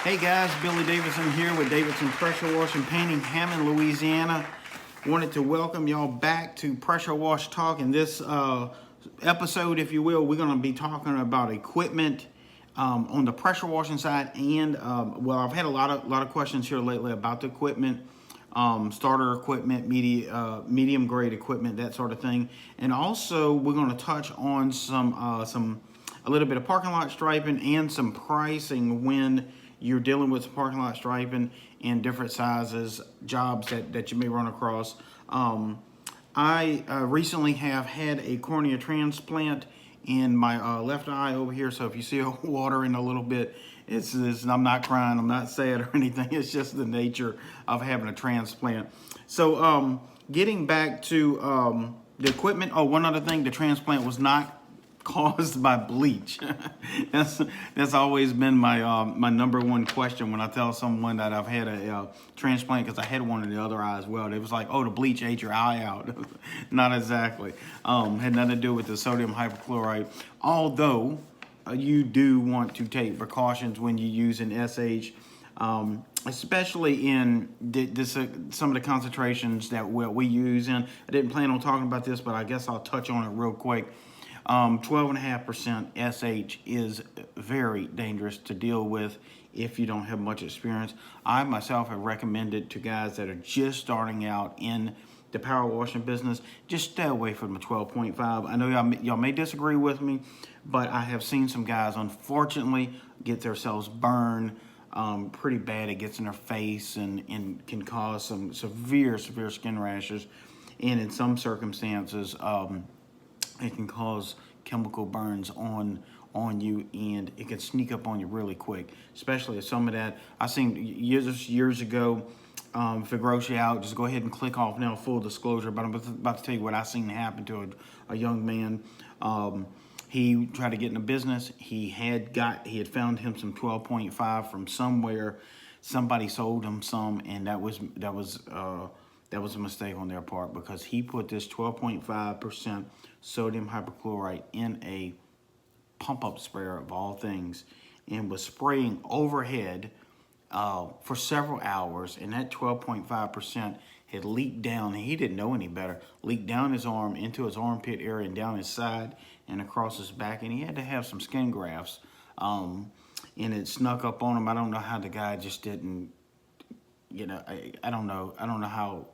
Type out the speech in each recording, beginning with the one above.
Hey guys, Billy Davidson here with Davidson Pressure Wash and Painting, Hammond, Louisiana. Wanted to welcome y'all back to Pressure Wash Talk. In this episode, if you will, we're going to be talking about equipment on the pressure washing side, and well, I've had a lot of questions here lately about the equipment, starter equipment, medium grade equipment, that sort of thing, and also we're going to touch on a little bit of parking lot striping and some pricing when you're dealing with parking lot striping in different sizes, jobs that you may run across. I recently have had a cornea transplant in my left eye over here, so if you see watering a little bit, I'm not crying, I'm not sad or anything, it's just the nature of having a transplant. So getting back to the equipment, one other thing, the transplant was not caused by bleach. that's always been my my number one question when I tell someone that I've had a transplant, because I had one in the other eye as well. It was like, oh, the bleach ate your eye out. Not exactly. Had nothing to do with the sodium hypochlorite, although you do want to take precautions when you use an SH, especially in some of the concentrations that we use. And I didn't plan on talking about this, but I guess I'll touch on it real quick. 12.5% SH is very dangerous to deal with if you don't have much experience. I myself have recommended to guys that are just starting out in the power washing business, just stay away from the 12.5. I know y'all may disagree with me, but I have seen some guys, unfortunately, get themselves burned pretty bad. It gets in their face and can cause some severe skin rashes. And in some circumstances, it can cause chemical burns on you, and it can sneak up on you really quick, especially if some of that I seen years ago. If it gross you out, just go ahead and click off now, full disclosure, but I'm about to tell you what I seen happen to a young man. He tried to get into business. He had found him some 12.5 from somewhere. Somebody sold him some, and that was a mistake on their part, because he put this 12.5% sodium hypochlorite in a pump-up sprayer of all things, and was spraying overhead for several hours, and that 12.5% had leaked down, and he didn't know any better, leaked down his arm into his armpit area and down his side and across his back, and he had to have some skin grafts, and it snuck up on him. I don't know how the guy just didn't, I don't know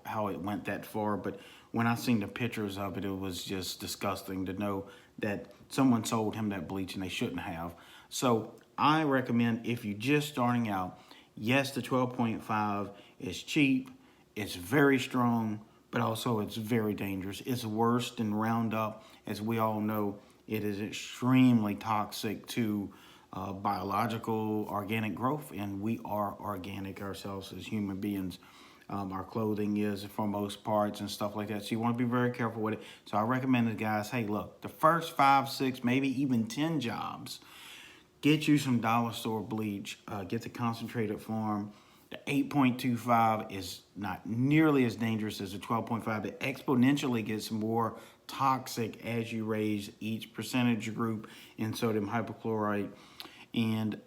how it went that far, but when I seen the pictures of it, it was just disgusting to know that someone sold him that bleach and they shouldn't have. So I recommend, if you're just starting out, yes, the 12.5 is cheap, it's very strong, but also it's very dangerous. It's worse than Roundup. As we all know, it is extremely toxic to biological organic growth, and we are organic ourselves as human beings. Our clothing is, for most parts, and stuff like that, so you want to be very careful with it. So I recommend to guys, hey, look, the first 5, 6, maybe even 10 jobs, get you some dollar store bleach, get the concentrated form. The 8.25 is not nearly as dangerous as the 12.5. It exponentially gets more toxic as you raise each percentage group in sodium hypochlorite. And,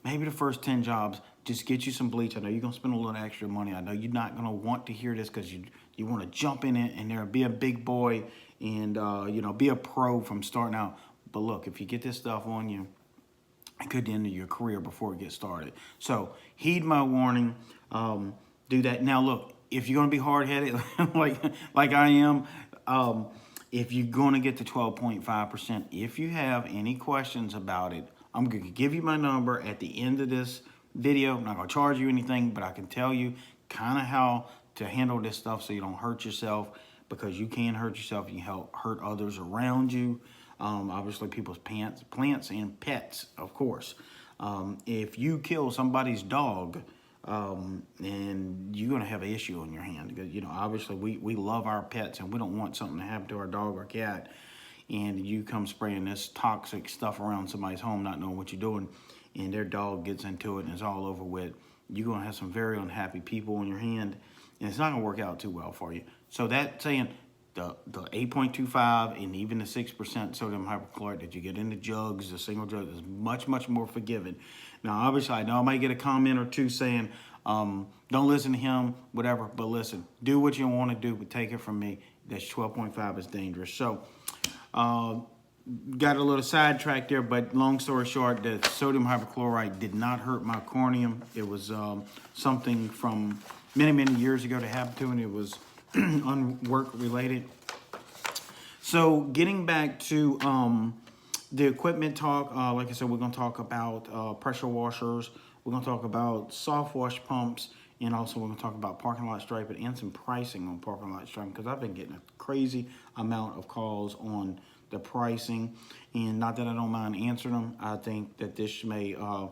maybe the first 10 jobs, just get you some bleach. I know you're going to spend a little extra money. I know you're not going to want to hear this, because you want to jump in it and there, be a big boy and, be a pro from starting out. But look, if you get this stuff on you, it could end your career before it gets started. So heed my warning. Do that. Now, look, if you're going to be hard-headed like I am, if you're going to get the 12.5%, if you have any questions about it, I'm going to give you my number at the end of this video. I'm not going to charge you anything, but I can tell you kind of how to handle this stuff so you don't hurt yourself, because you can hurt yourself and you help hurt others around you. Obviously, people's plants, and pets, of course. If you kill somebody's dog, and you're going to have an issue on your hand, because, obviously we love our pets and we don't want something to happen to our dog or cat, and you come spraying this toxic stuff around somebody's home not knowing what you're doing, and their dog gets into it and it's all over with, you're going to have some very unhappy people on your hand, and it's not going to work out too well for you. So that saying, the 8.25 and even the 6% sodium hypochlorite that you get in the jugs, the single jug, is much, much more forgiving. Now, obviously, I know I might get a comment or two saying, don't listen to him, whatever, but listen, do what you want to do, but take it from me, that 12.5 is dangerous. So, got a little sidetracked there, but long story short, the sodium hypochlorite did not hurt my corneum. It was something from many, many years ago that happened to me. It was work related. So getting back to the equipment talk, like I said, we're going to talk about pressure washers. We're going to talk about soft wash pumps, and also we're going to talk about parking lot striping and some pricing on parking lot striping, because I've been getting a crazy amount of calls on the pricing, and not that I don't mind answering them. I think that this may, you know,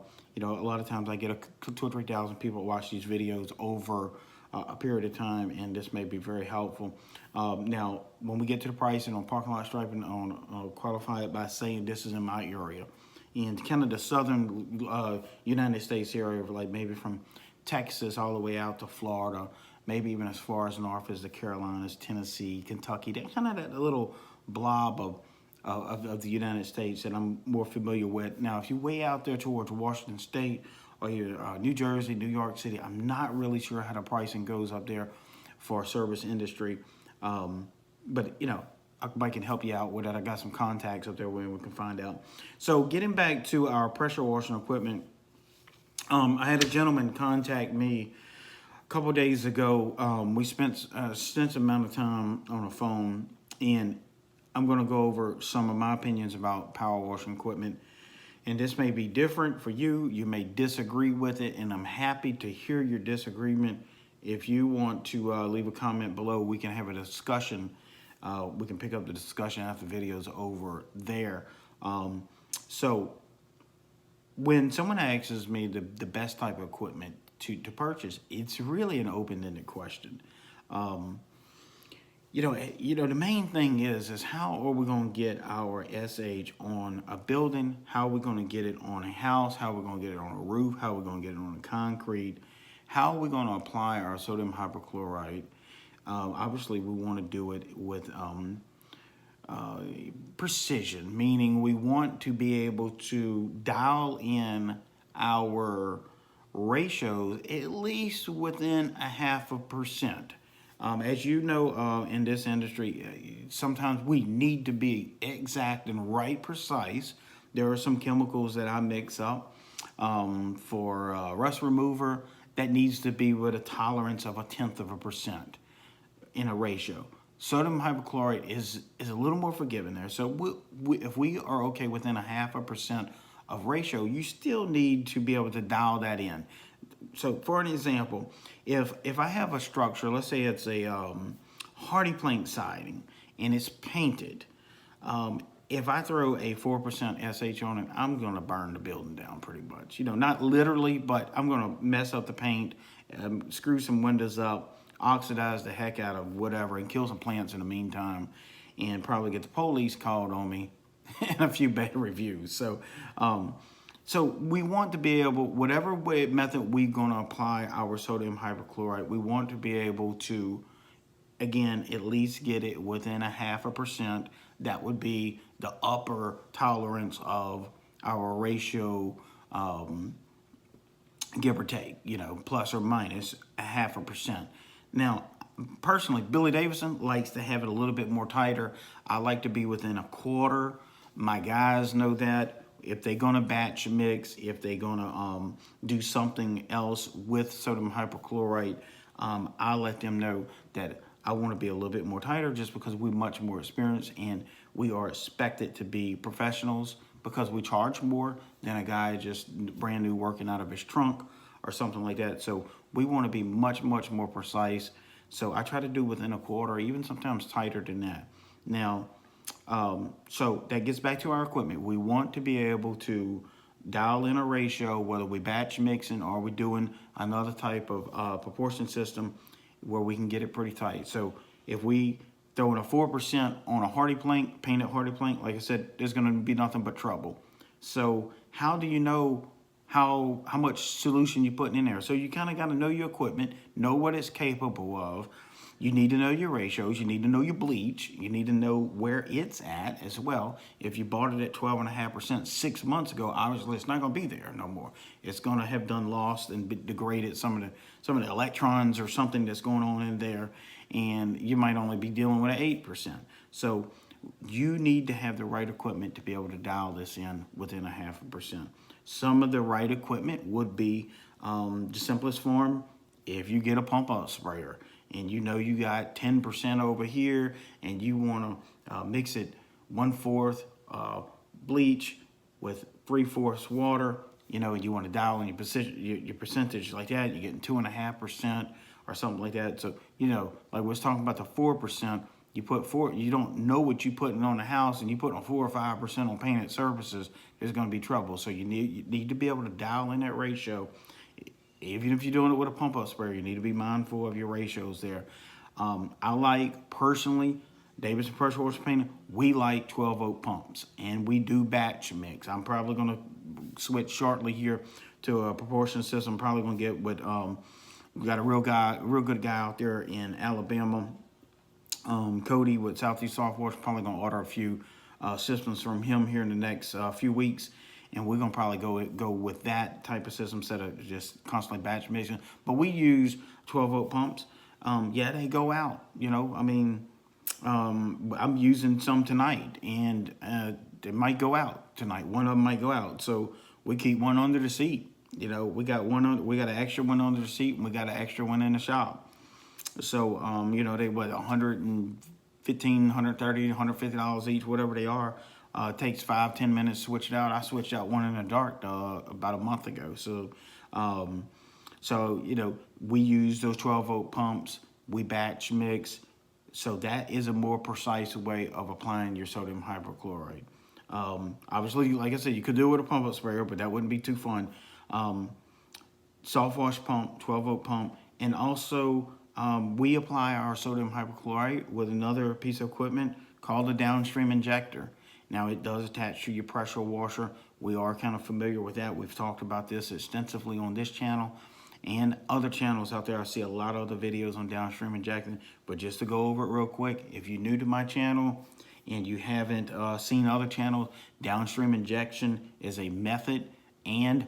a lot of times I get 2,000 or 3,000 people watch these videos over a period of time, and this may be very helpful. Now, when we get to the pricing on parking lot striping, on qualify it by saying this is in my area, and kind of the southern United States area, like maybe from Texas all the way out to Florida, maybe even as far as north as the Carolinas, Tennessee, Kentucky, that kind of that little blob of the United States that I'm more familiar with. Now, if you way out there towards Washington State or New Jersey, New York City, I'm not really sure how the pricing goes up there for service industry. But, you know, I can help you out with that. I got some contacts up there where we can find out. So getting back to our pressure washing equipment, I had a gentleman contact me a couple days ago. We spent an extensive amount of time on the phone, and I'm going to go over some of my opinions about power washing equipment. And this may be different for you. You may disagree with it, and I'm happy to hear your disagreement. If you want to leave a comment below, we can have a discussion. We can pick up the discussion after the video's over there. So when someone asks me the best type of equipment to purchase, it's really an open-ended question. You know, the main thing is how are we going to get our SH on a building? How are we going to get it on a house? How are we going to get it on a roof? How are we going to get it on a concrete? How are we going to apply our sodium hypochlorite? Obviously, we want to do it with precision, meaning we want to be able to dial in our ratios at least within 0.5%. As you know, in this industry, sometimes we need to be exact and right precise. There are some chemicals that I mix up for rust remover that needs to be with a tolerance of 0.1% in a ratio. Sodium hypochlorite is a little more forgiving there. So if we are okay within 0.5% of ratio, you still need to be able to dial that in. So for an example, if I have a structure, let's say it's a hardy plank siding and it's painted, if I throw a 4% SH on it, I'm going to burn the building down pretty much. You know, not literally, but I'm going to mess up the paint, screw some windows up, oxidize the heck out of whatever, and kill some plants in the meantime, and probably get the police called on me and a few bad reviews. So, so we want to be able, whatever method we're going to apply our sodium hypochlorite, we want to be able to, again, at least get it within 0.5%. That would be the upper tolerance of our ratio, give or take, you know, plus or minus 0.5%. Now, personally, Billy Davison likes to have it a little bit more tighter. I like to be within 1/4. My guys know that. If they're going to batch mix, if they're going to do something else with sodium hypochlorite, I let them know that I want to be a little bit more tighter just because we're much more experienced and we are expected to be professionals because we charge more than a guy just brand new working out of his trunk or something like that. So we want to be much, much more precise. So I try to do within 1/4, even sometimes tighter than that. Now, so that gets back to our equipment. We want to be able to dial in a ratio, whether we batch mixing or we're doing another type of proportion system where we can get it pretty tight. So if we throw in a 4% on a hardy plank, painted hardy plank, like I said, there's going to be nothing but trouble. So how do you know how much solution you're putting in there? So you kind of got to know your equipment, know what it's capable of. You need to know your ratios. You need to know your bleach. You need to know where it's at as well. If you bought it at 12.5% 6 months ago, obviously it's not going to be there no more. It's going to have done lost and degraded some of the electrons or something that's going on in there, and you might only be dealing with an 8%. So you need to have the right equipment to be able to dial this in within 0.5%. Some of the right equipment would be the simplest form. If you get a pump out sprayer and you know you got 10% over here and you want to mix it 1/4 bleach with 3/4 water, you know, you want to dial in your percentage like that, you're getting 2.5% or something like that. So, you know, like we was talking about the 4%, you put you don't know what you're putting on the house, and you put on 4 or 5% on painted surfaces, there's going to be trouble. So you need to be able to dial in that ratio. Even if you're doing it with a pump up sprayer, you need to be mindful of your ratios there. I like, personally, Davidson Pressure Washer Painting, we like 12-volt pumps, and we do batch mix. I'm probably going to switch shortly here to a proportion system. I'm probably going to get with, we got a real good guy out there in Alabama, Cody with Southeast Soft Wash. Probably going to order a few systems from him here in the next few weeks. And we're going to probably go with that type of system instead of just constantly batch mixing. But we use 12-volt pumps. Yeah, they go out. You know, I mean, I'm using some tonight, and they might go out tonight. One of them might go out. So we keep one under the seat. You know, we got an extra one under the seat, and we got an extra one in the shop. So, you know, they what, $115, $130, $150 each, whatever they are. It takes 5-10 minutes to switch it out. I switched out one in the dark about a month ago. So, you know, we use those 12-volt pumps. We batch mix. So that is a more precise way of applying your sodium hypochlorite. Obviously, like I said, you could do it with a pump-up sprayer, but that wouldn't be too fun. Soft wash pump, 12-volt pump, and also we apply our sodium hypochlorite with another piece of equipment called a downstream injector. Now, it does attach to your pressure washer. We are kind of familiar with that. We've talked about this extensively on this channel and other channels out there. I see a lot of other videos on downstream injecting, but just to go over it real quick, if you're new to my channel and you haven't seen other channels, downstream injection is a method and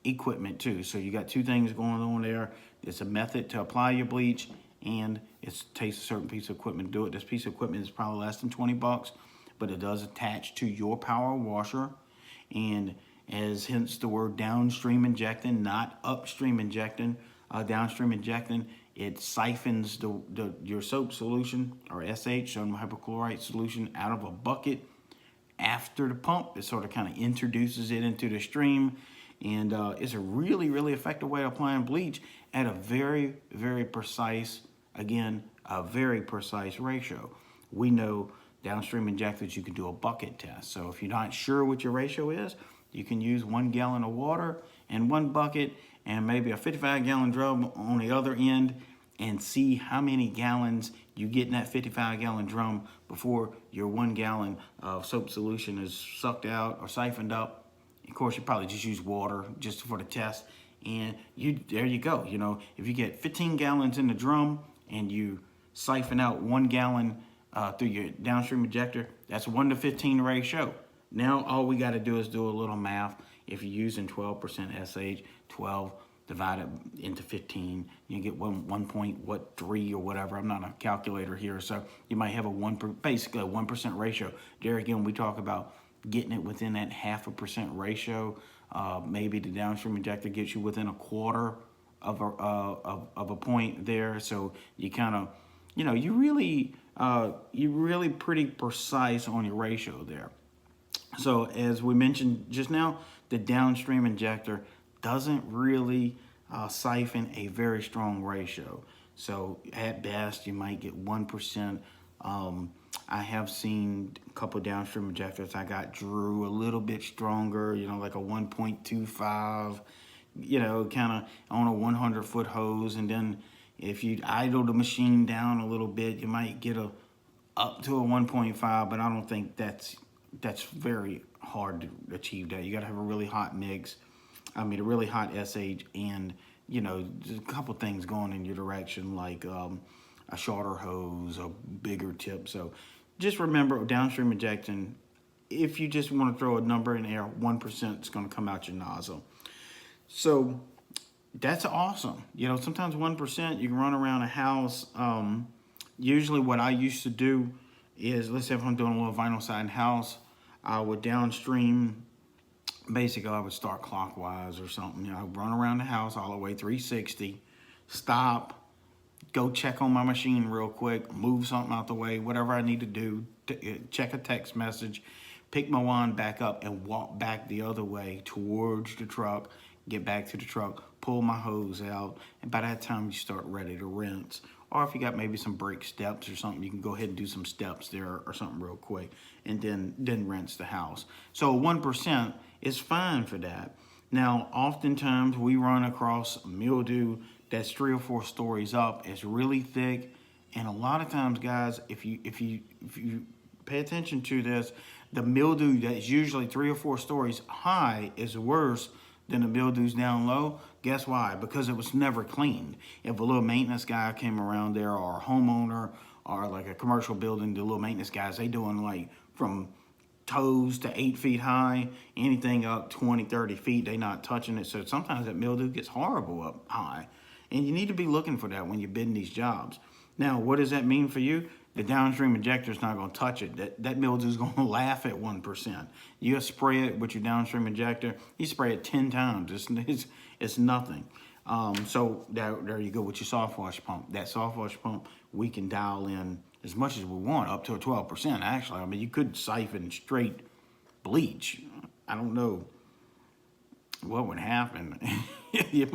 equipment too. So you got two things going on there. It's a method to apply your bleach, and it takes a certain piece of equipment to do it. This piece of equipment is probably less than 20 bucks, but it does attach to your power washer, and as hence the word downstream injecting, not upstream injecting. Downstream injecting, it siphons your soap solution, or SH, sodium hypochlorite solution, out of a bucket after the pump. It sort of kind of introduces it into the stream, and it's a really, really effective way of applying bleach at a very, very precise, again, a very precise ratio. We know downstream injectors, you can do a bucket test. So if you're not sure what your ratio is, you can use 1 gallon of water and 1 bucket and maybe a 55-gallon drum on the other end, and see how many gallons you get in that 55-gallon drum before your 1 gallon of soap solution is sucked out or siphoned up. Of course, you probably just use water just for the test, and there you go. You know, if you get 15 gallons in the drum and you siphon out 1 gallon through your downstream injector, that's 1:15 ratio. Now all we got to do is do a little math. If you're using 12% SH, 12 divided into 15, you get 1.3 or whatever. I'm not a calculator here, so you might have basically a 1% ratio. There again, we talk about getting it within that 0.5% ratio. Maybe the downstream injector gets you within 1/4 of a point there. So you kind of, you know, you're really pretty precise on your ratio there. So as we mentioned just now, the downstream injector doesn't really siphon a very strong ratio. So at best, you might get 1%. I have seen a couple of downstream injectors I got drew a little bit stronger, you know, like a 1.25, you know, kind of on a 100-foot hose. And then if you idle the machine down a little bit, you might get up to a 1.5, but I don't think that's very hard to achieve that. You got to have a really hot mix. I mean, a really hot SH, and, you know, just a couple things going in your direction, like a shorter hose, a bigger tip. So just remember downstream injection. If you just want to throw a number in there, 1% is going to come out your nozzle. So that's awesome. Sometimes 1% you can run around a house. Usually what I used to do is, let's say if I'm doing a little vinyl siding house, I would downstream. Basically, I would start clockwise or something. I'd run around the house all the way 360, stop, go check on my machine real quick, move something out the way, whatever I need to do, check a text message, pick my wand back up and walk back the other way towards the truck, get back to the truck, pull my hose out, and by that time you start ready to rinse. Or if you got maybe some brake steps or something, you can go ahead and do some steps there or something real quick, and then rinse the house. So 1% is fine for that. Now, oftentimes we run across mildew that's 3 or 4 stories up. It's really thick, and a lot of times, guys, if you pay attention to this, the mildew that's usually 3 or 4 stories high is worse than the mildews down low. Guess why? Because it was never cleaned. If a little maintenance guy came around there, or a homeowner, or like a commercial building, the little maintenance guys, they doing like from toes to 8 feet high, anything up 20, 30 feet, they not touching it. So sometimes that mildew gets horrible up high. And you need to be looking for that when you're bidding these jobs. Now, what does that mean for you? The downstream injector is not going to touch it. That mildew is going to laugh at 1%. You spray it with your downstream injector, you spray it 10 times. It's nothing. So there you go with your soft wash pump. That soft wash pump, we can dial in as much as we want, up to a 12%. Actually, I mean, you could siphon straight bleach. I don't know what would happen. You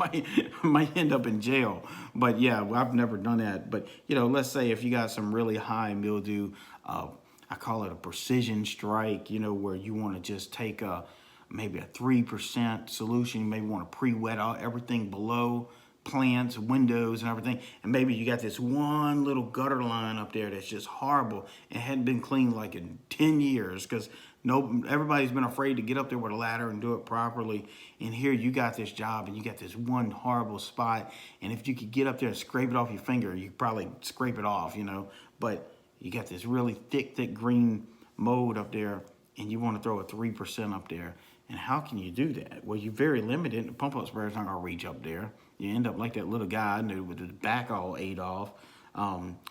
might end up in jail. But yeah, I've never done that. But let's say if you got some really high mildew, I call it a precision strike, where you want to just take maybe a 3% solution. You maybe want to pre-wet out everything below, plants, windows, and everything. And maybe you got this one little gutter line up there that's just horrible and hadn't been cleaned like in 10 years because everybody's been afraid to get up there with a ladder and do it properly. And here you got this job and you got this one horrible spot. And if you could get up there and scrape it off your finger, you could probably scrape it off, But you got this really thick green mold up there and you want to throw a 3% up there. And how can you do that? Well, you're very limited. The pump up sprayer is not going to reach up there. You end up like that little guy I knew with his back all ate off.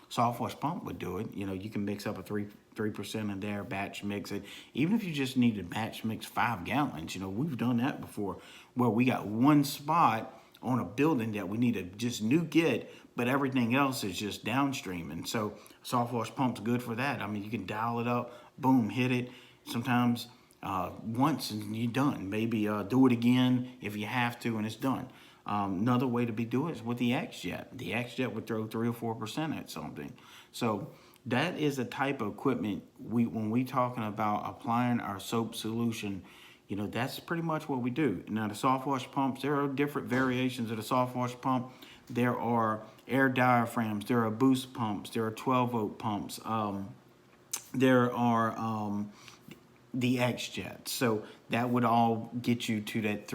Soft wash pump would do it. You can mix up a 3% in there, batch mix it. Even if you just need to batch mix 5 gallons, we've done that before where we got one spot on a building that we need to just nuke it, but everything else is just downstream. And so soft wash pump's good for that. I mean, you can dial it up, boom, hit it. Sometimes once and you're done. Maybe do it again if you have to and it's done. Another way to do it is with the X-Jet. The X-Jet would throw 3 or 4% at something. So that is a type of equipment when we talking about applying our soap solution, that's pretty much what we do. Now the soft wash pumps, there are different variations of the soft wash pump. There are air diaphragms, there are boost pumps, there are 12-volt pumps, there are the X-Jet. So that would all get you to that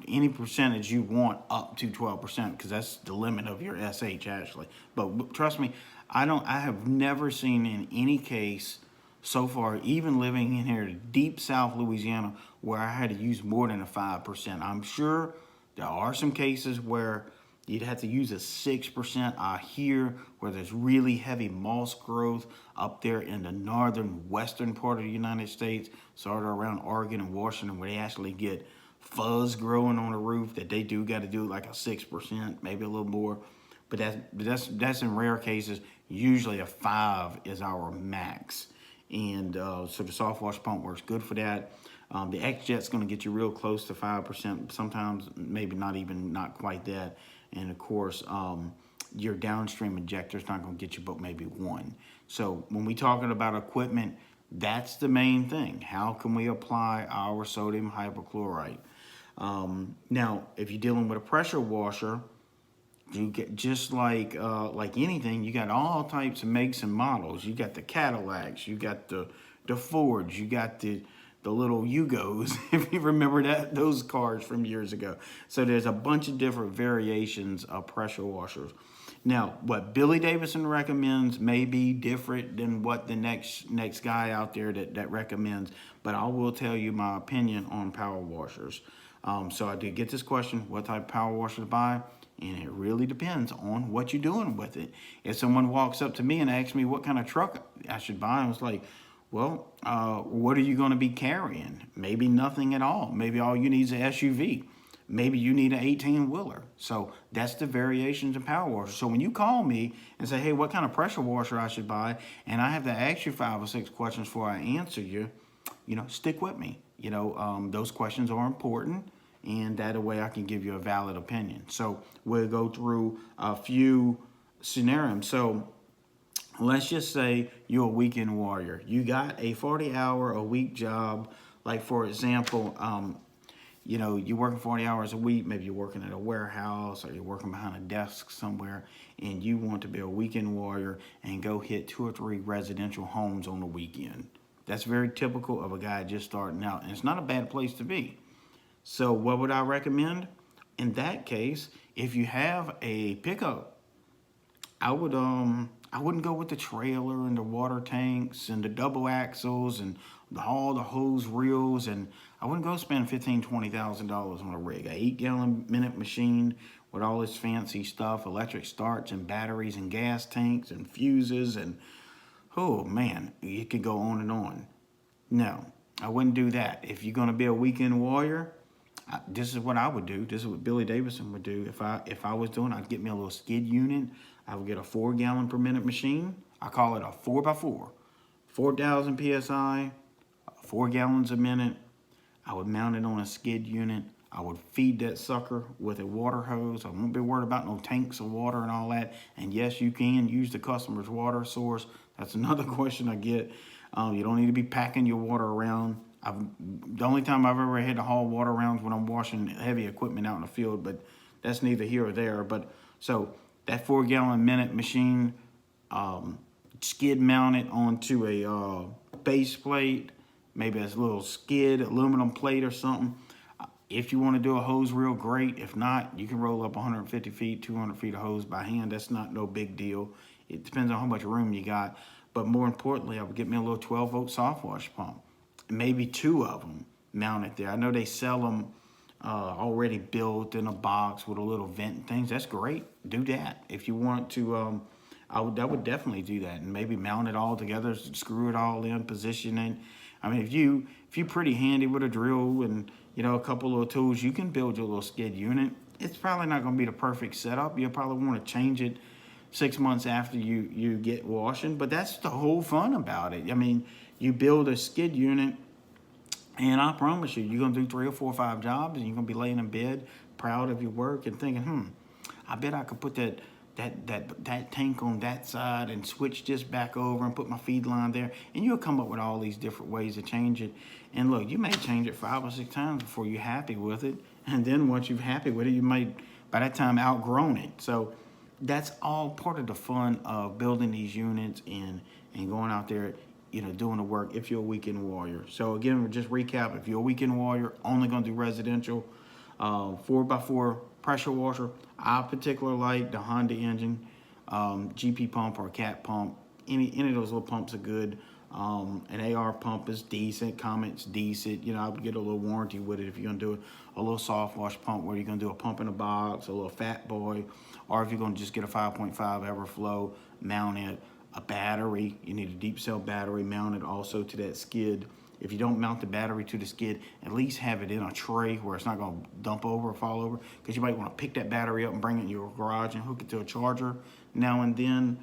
any percentage you want up to 12%, because that's the limit of your SH actually. But trust me, I have never seen in any case so far, even living in here deep South Louisiana, where I had to use more than a 5%. I'm sure there are some cases where you'd have to use a 6%. I hear where there's really heavy moss growth up there in the northern western part of the United States, sort of around Oregon and Washington, where they actually get fuzz growing on the roof that they do got to do like a 6%, maybe a little more. But that's in rare cases. Usually a 5 is our max. And so the soft wash pump works good for that. The X-Jet's going to get you real close to 5%, sometimes maybe not quite that. And of course, your downstream injector is not going to get you but maybe 1. So when we talking about equipment, that's the main thing. How can we apply our sodium hypochlorite? Now, if you're dealing with a pressure washer, you get just like anything, you got all types of makes and models. You got the Cadillacs, you got the Fords, you got the little Yugos, if you remember those cars from years ago. So there's a bunch of different variations of pressure washers. Now, what Billy Davidson recommends may be different than what the next guy out there that recommends, but I will tell you my opinion on power washers. So I did get this question, what type of power washer to buy? And it really depends on what you're doing with it. If someone walks up to me and asks me what kind of truck I should buy, I was like, well, what are you going to be carrying? Maybe nothing at all. Maybe all you need is an SUV. Maybe you need an 18-wheeler. So that's the variations in power washer. So when you call me and say, hey, what kind of pressure washer I should buy, and I have to ask you 5 or 6 questions before I answer you, stick with me. Those questions are important, and that way I can give you a valid opinion. So we'll go through a few scenarios. So let's just say you're a weekend warrior. You got a 40-hour-a-week job. Like, for example, you're working 40 hours a week. Maybe you're working at a warehouse or you're working behind a desk somewhere, and you want to be a weekend warrior and go hit 2 or 3 residential homes on the weekend. That's very typical of a guy just starting out, and it's not a bad place to be. So what would I recommend? In that case, if you have a pickup, I wouldn't go with the trailer and the water tanks and the double axles and all the hose reels, and I wouldn't go spend $15,000-$20,000 on a rig. An 8-gallon minute machine with all this fancy stuff, electric starts and batteries and gas tanks and fuses, and oh man, you could go on and on. No, I wouldn't do that. If you're going to be a weekend warrior, this is what I would do. This is what Billy Davidson would do. If I was doing, I'd get me a little skid unit. I would get a 4-gallon per minute machine. I call it a 4x4, 4,000 psi, 4 gallons a minute. I would mount it on a skid unit. I would feed that sucker with a water hose. I won't be worried about no tanks of water and all that. And yes, you can use the customer's water source. That's another question I get. You don't need to be packing your water around. The only time I've ever had to haul water around is when I'm washing heavy equipment out in the field, but that's neither here or there. But so that 4-gallon minute machine, skid mounted onto a base plate, maybe a little skid aluminum plate or something. If you want to do a hose reel, great. If not, you can roll up 150 feet, 200 feet of hose by hand. That's not no big deal. It depends on how much room you got. But more importantly, I would get me a little 12-volt soft wash pump. Maybe 2 of them mounted there. I know they sell them already built in a box with a little vent and things. That's great. Do that. If you want to, I would definitely do that. And maybe mount it all together, screw it all in, position it. I mean, if you're pretty handy with a drill and a couple little tools, you can build your little skid unit. It's probably not going to be the perfect setup. You'll probably want to change it 6 months after you get washing, but that's the whole fun about it. I mean, you build a skid unit, and I promise you're going to do 3 or 4 or 5 jobs, and you're going to be laying in bed proud of your work and thinking, I bet I could put that tank on that side and switch this back over and put my feed line there. And you'll come up with all these different ways to change it. And look, you may change it 5 or 6 times before you're happy with it. And then once you're happy with it, you might, by that time, outgrown it. So that's all part of the fun of building these units and going out there, doing the work if you're a weekend warrior. So again, we'll just recap. If you're a weekend warrior, only going to do residential, 4x4 pressure washer. I particularly like the Honda engine, GP pump or cat pump. Any of those little pumps are good. An AR pump is decent. Comet's decent. I would get a little warranty with it if you're going to do a little soft wash pump where you're going to do a pump in a box, a little fat boy, or if you're going to just get a 5.5 Everflow, mount it. A battery, you need a deep cell battery mounted also to that skid. If you don't mount the battery to the skid, at least have it in a tray where it's not going to dump over or fall over, because you might want to pick that battery up and bring it in your garage and hook it to a charger now and then,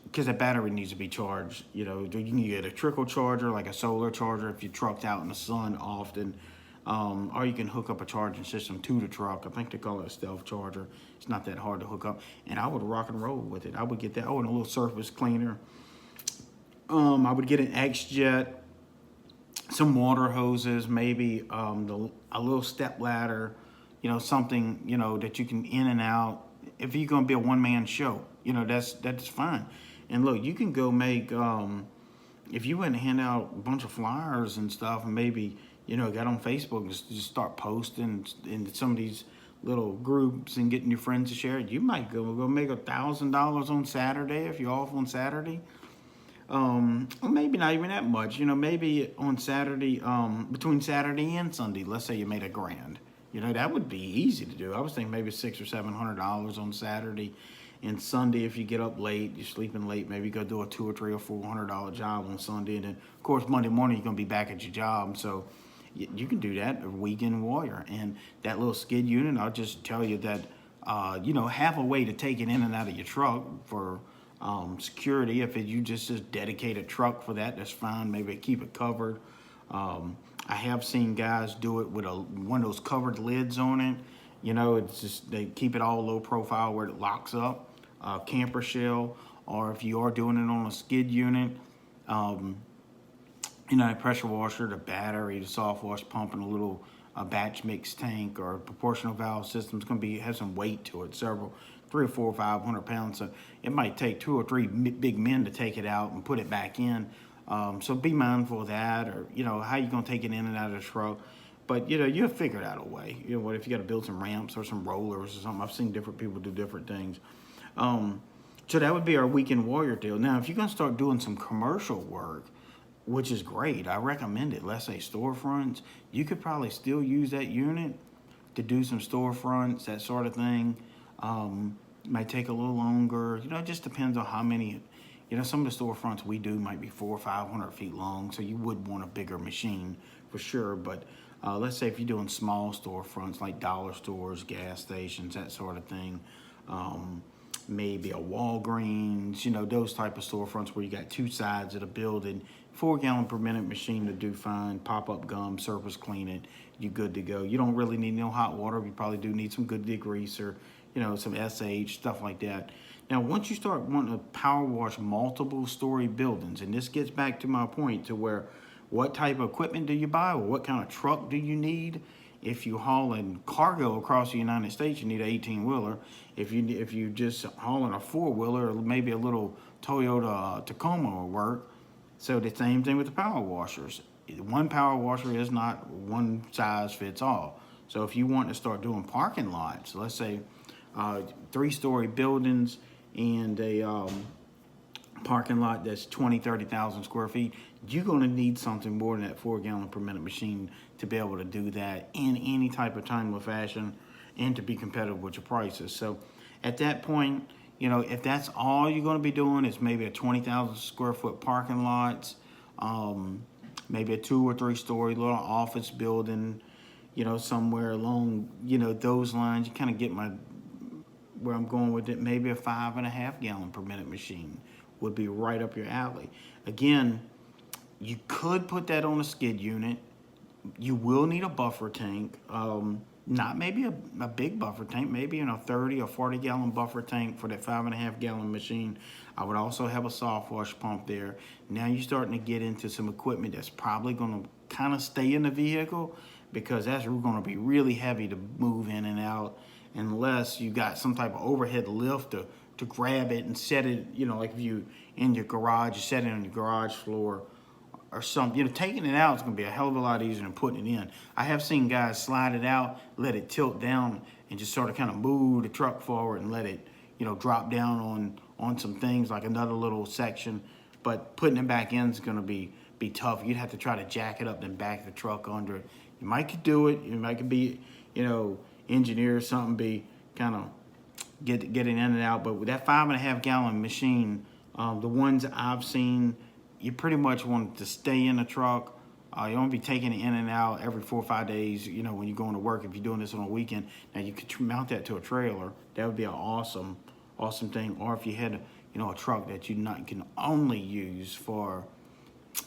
because that battery needs to be charged. You can get a trickle charger, like a solar charger if you're trucked out in the sun often, or you can hook up a charging system to the truck. I think they call it a stealth charger. It's not that hard to hook up, and I would rock and roll with it. I would get that. Oh, and a little surface cleaner. I would get an X-Jet, some water hoses, maybe a little step ladder, something, that you can in and out. If you're going to be a one-man show, that's fine. And look, you can go make, if you went and hand out a bunch of flyers and stuff and maybe, got on Facebook and just start posting in some of these little groups and getting your friends to share it, you might go make $1,000 on Saturday if you're off on Saturday. Or maybe not even that much. Maybe on Saturday, between Saturday and Sunday, let's say you made $1,000. That would be easy to do. I was thinking maybe $600 or $700 on Saturday, and Sunday if you get up late, you're sleeping late, maybe go do a $200 or $300 or $400 job on Sunday, and then of course Monday morning you're gonna be back at your job. So you can do that, a weekend warrior, and that little skid unit. I'll just tell you that have a way to take it in and out of your truck for security. If you just dedicate a truck for that, that's fine. Maybe keep it covered. I have seen guys do it with one of those covered lids on it. It's just they keep it all low profile where it locks up. Camper shell, or if you are doing it on a skid unit, a pressure washer, the battery, the soft wash pump, and a little batch mix tank or proportional valve system is going to have some weight to it, 300 or 400 or 500 pounds. So it might take 2 or 3 big men to take it out and put it back in. So be mindful of that, or how you gonna take it in and out of the truck. But you'll figure out a way. What if you got to build some ramps or some rollers or something? I've seen different people do different things. So that would be our weekend warrior deal. Now, if you're gonna start doing some commercial work, which is great, I recommend it. Let's say storefronts, you could probably still use that unit to do some storefronts, that sort of thing. Might take a little longer. It just depends on how many. Some of the storefronts we do might be 400 or 500 feet long, so you would want a bigger machine for sure. But let's say if you're doing small storefronts like dollar stores, gas stations, that sort of thing, maybe a Walgreens, those type of storefronts where you got two sides of the building, 4 gallon per minute machine to do fine, pop-up gum, surface clean it, you're good to go. You don't really need no hot water. You probably do need some good degreaser, some SH, stuff like that. Now, once you start wanting to power wash multiple story buildings, and this gets back to my point to where what type of equipment do you buy, or what kind of truck do you need? If you hauling cargo across the United States, you need an 18-wheeler. If you just hauling a 4-wheeler, or maybe a little Toyota Tacoma will work. So the same thing with the power washers. One power washer is not one size fits all. So if you want to start doing parking lots, let's say 3-story buildings and a parking lot that's 30,000 square feet, you're going to need something more than that 4 gallon per minute machine to be able to do that in any type of timely fashion and to be competitive with your prices. So at that point, if that's all you're going to be doing is maybe a 20,000 square foot parking lots, maybe a 2 or 3 story little office building, somewhere along, those lines, you kind of get where I'm going with it. Maybe a 5.5 gallon per minute machine would be right up your alley. Again, you could put that on a skid unit. You will need a buffer tank, not maybe a big buffer tank, maybe in a 30 or 40 gallon buffer tank for that 5.5 gallon machine. I would also have a soft wash pump there. Now you're starting to get into some equipment that's probably going to kind of stay in the vehicle, because that's going to be really heavy to move in and out, unless you got some type of overhead lift to grab it and set it, like if you in your garage, you set it on your garage floor or something. Taking it out is going to be a hell of a lot easier than putting it in. I have seen guys slide it out, let it tilt down, and just sort of kind of move the truck forward and let it, drop down on some things like another little section. But putting it back in is going to be tough. You'd have to try to jack it up and back the truck under it. You might could do it. You might could be, engineer or something, be kind of getting in and out. But with that 5.5 gallon machine, the ones I've seen, you pretty much want to stay in the truck. You won't be taking it in and out every 4 or 5 days, when you're going to work, if you're doing this on a weekend. Now, you could mount that to a trailer. That would be an awesome thing. Or if you had, a truck that you can only use for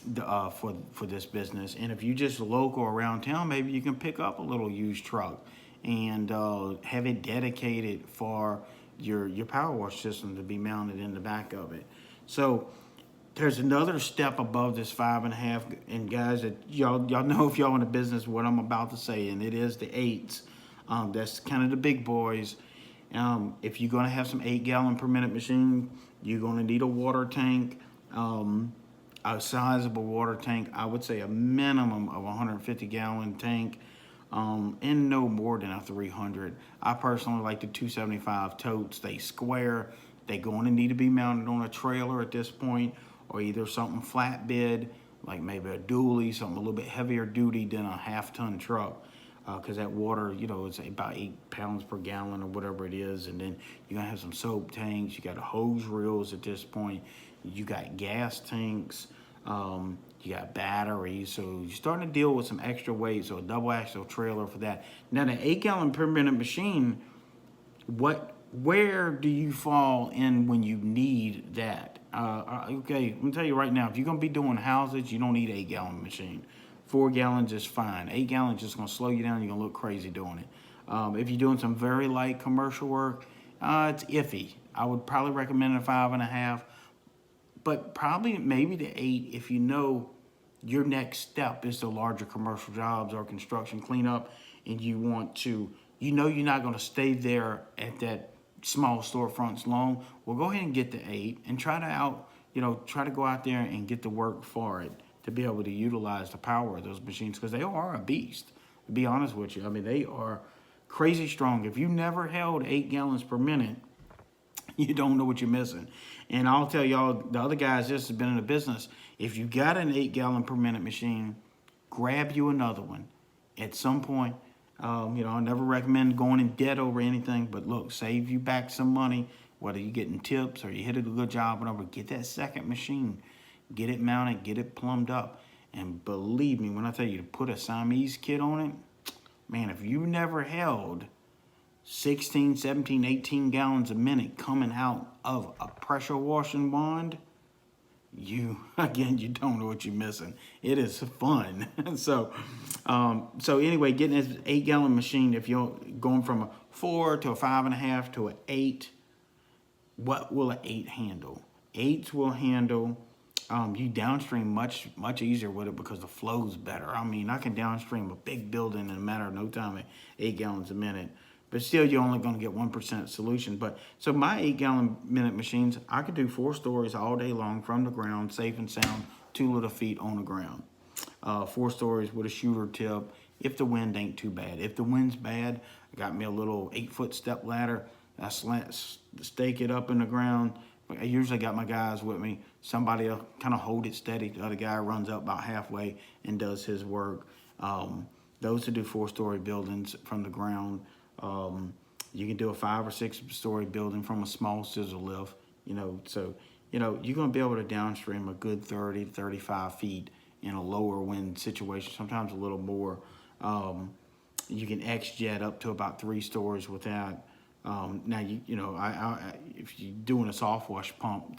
this business. And if you just local around town, maybe you can pick up a little used truck and have it dedicated for your power wash system to be mounted in the back of it. So there's another step above this 5.5, and guys, that y'all know if y'all in the business what I'm about to say, and it is the 8s. That's kind of the big boys. If you're gonna have some 8 gallon per minute machine, you're gonna need a water tank, a sizable water tank. I would say a minimum of 150 gallon tank. and no more than a 300. I personally like the 275 totes. They square. They going to need to be mounted on a trailer at this point, or either something flatbed, like maybe a dually, something a little bit heavier duty than a half-ton truck. Because that water, it's about 8 pounds per gallon or whatever it is. And then you're gonna have some soap tanks. You got hose reels at this point. You got gas tanks. You got batteries. So you're starting to deal with some extra weight. So a double axle trailer for that. Now the 8 gallon per minute machine, where do you fall in when you need that? Okay, let me tell you right now, if you're gonna be doing houses, you don't need 8 gallon machine. 4 gallons is fine. 8 gallons is gonna slow you down. You're gonna look crazy doing it. If you're doing some very light commercial work, it's iffy. I would probably recommend a 5.5, but probably maybe the 8 if you know your next step is the larger commercial jobs or construction cleanup, and you want to, you're not gonna stay there at that small storefronts long. Well, go ahead and get the 8 and try to go out there and get the work for it, to be able to utilize the power of those machines, because they are a beast, to be honest with you. I mean, they are crazy strong. If you never held 8 gallons per minute, you don't know what you're missing. And I'll tell y'all, the other guys just have been in the business. If you got an 8 gallon per minute machine, grab you another one at some point. I never recommend going in debt over anything, but look, save you back some money, whether you're getting tips or you hit a good job, whatever. Get that second machine. Get it mounted, get it plumbed up. And believe me, when I tell you to put a Siamese kit on it, man, if you never held 16, 17, 18 gallons a minute coming out of a pressure washing wand, you don't know what you're missing. It is fun. So anyway, getting this 8 gallon machine, if you're going from a 4 to a 5.5 to an 8, what will an 8 handle? 8s will handle you downstream much easier with it because the flow's better. I mean, I can downstream a big building in a matter of no time at 8 gallons a minute, but still you're only going to get 1% solution. But so my 8 gallon minute machines, I could do 4 stories all day long from the ground, safe and sound, 2 little feet on the ground. 4 stories with a shooter tip if the wind ain't too bad. If the wind's bad, I got me a little 8-foot step ladder. I stake it up in the ground. I usually got my guys with me. Somebody will kind of hold it steady. The other guy runs up about halfway and does his work. Those who do 4-story buildings from the ground, you can do a 5 or 6-story building from a small scissor lift. So you're going to be able to downstream a good 30, 35 feet in a lower wind situation, sometimes a little more. You can X-jet up to about 3 stories with that. Now if you're doing a soft wash pump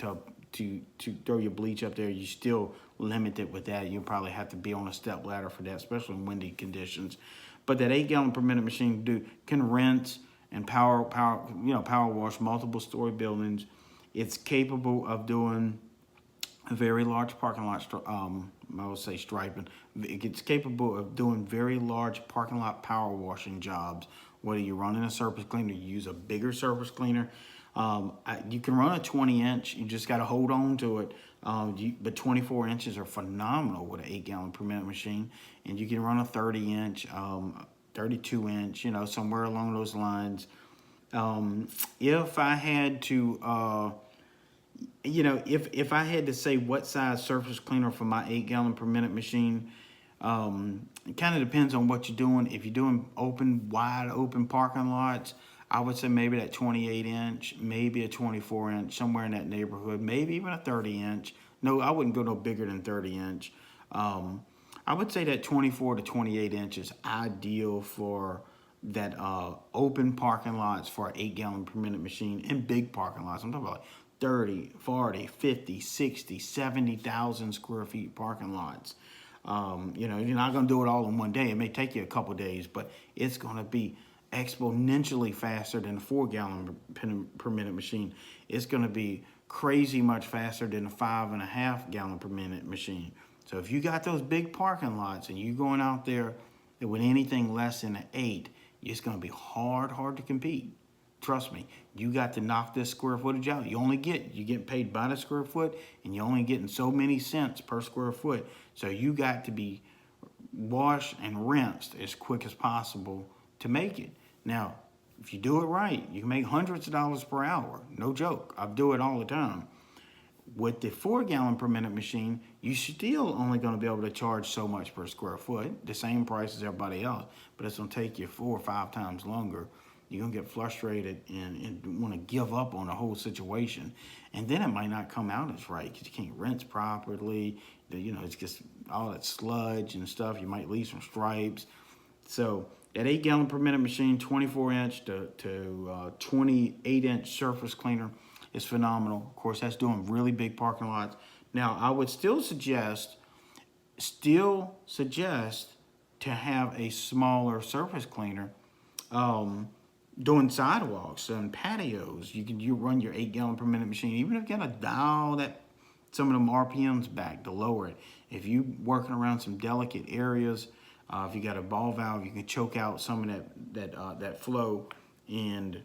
to throw your bleach up there, you still limited with that. You'll probably have to be on a step ladder for that, especially in windy conditions. But that 8 gallon per minute machine can rinse and power wash multiple story buildings. It's capable of doing a very large parking lot. I would say striping. It's capable of doing very large parking lot power washing jobs. Whether you're running a surface cleaner, you use a bigger surface cleaner. You can run a 20-inch. You just got to hold on to it. But 24 inches are phenomenal with an 8 gallon per minute machine. And you can run a 30-inch, 32-inch, somewhere along those lines. If I had to, if I had to say what size surface cleaner for my 8 gallon per minute machine, it kind of depends on what you're doing. If you're doing wide open parking lots, I would say maybe that 28-inch, maybe a 24-inch, somewhere in that neighborhood, maybe even a 30-inch. No, I wouldn't go no bigger than 30-inch. I would say that 24 to 28 inches ideal for that open parking lots for an 8 gallon per minute machine, and big parking lots. I'm talking about 30, 40, 50, 60, 70,000 square feet parking lots. You're not going to do it all in one day. It may take you a couple days, but it's going to be exponentially faster than a 4 gallon per minute machine. It's going to be crazy much faster than a 5.5 gallon per minute machine. So if you got those big parking lots and you going out there with anything less than an 8, it's going to be hard to compete. Trust me, you got to knock this square footage out. You get paid by the square foot, and you're only getting so many cents per square foot. So you got to be washed and rinsed as quick as possible to make it. Now, if you do it right, you can make hundreds of dollars per hour. No joke. I do it all the time. With the 4 gallon per minute machine, you still only going to be able to charge so much per square foot, the same price as everybody else, but it's going to take you 4 or 5 times longer. You're going to get frustrated and want to give up on the whole situation. And then it might not come out as right because you can't rinse properly. It's just all that sludge and stuff. You might leave some stripes. So that 8 gallon per minute machine, 24 inch to 28 inch surface cleaner is phenomenal. Of course, that's doing really big parking lots. Now, I would still suggest to have a smaller surface cleaner doing sidewalks and patios. You run your 8 gallon per minute machine, even if you got to dial some of them RPMs back to lower it. If you working around some delicate areas, if you got a ball valve, you can choke out some of that flow and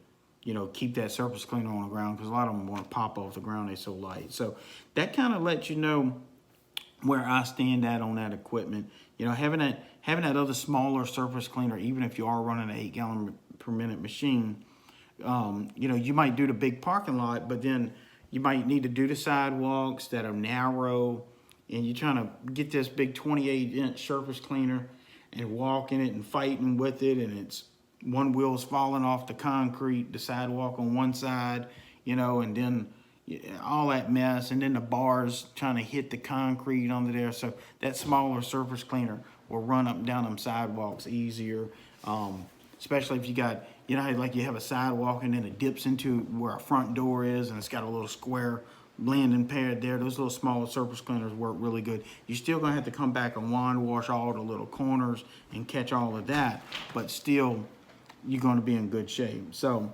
keep that surface cleaner on the ground, because a lot of them want to pop off the ground. They're so light. So that kind of lets you know where I stand at on that equipment. Having that other smaller surface cleaner, even if you are running an 8 gallon per minute machine, you might do the big parking lot, but then you might need to do the sidewalks that are narrow, and you're trying to get this big 28 inch surface cleaner and walking it and fighting with it, and it's one wheel's falling off the concrete, the sidewalk on one side, and then all that mess, and then the bars trying to hit the concrete under there. So that smaller surface cleaner will run up and down them sidewalks easier, especially if you got, like you have a sidewalk and then it dips into where a front door is and it's got a little square landing pad there. Those little smaller surface cleaners work really good. You're still gonna have to come back and wand wash all the little corners and catch all of that, but still you're going to be in good shape. So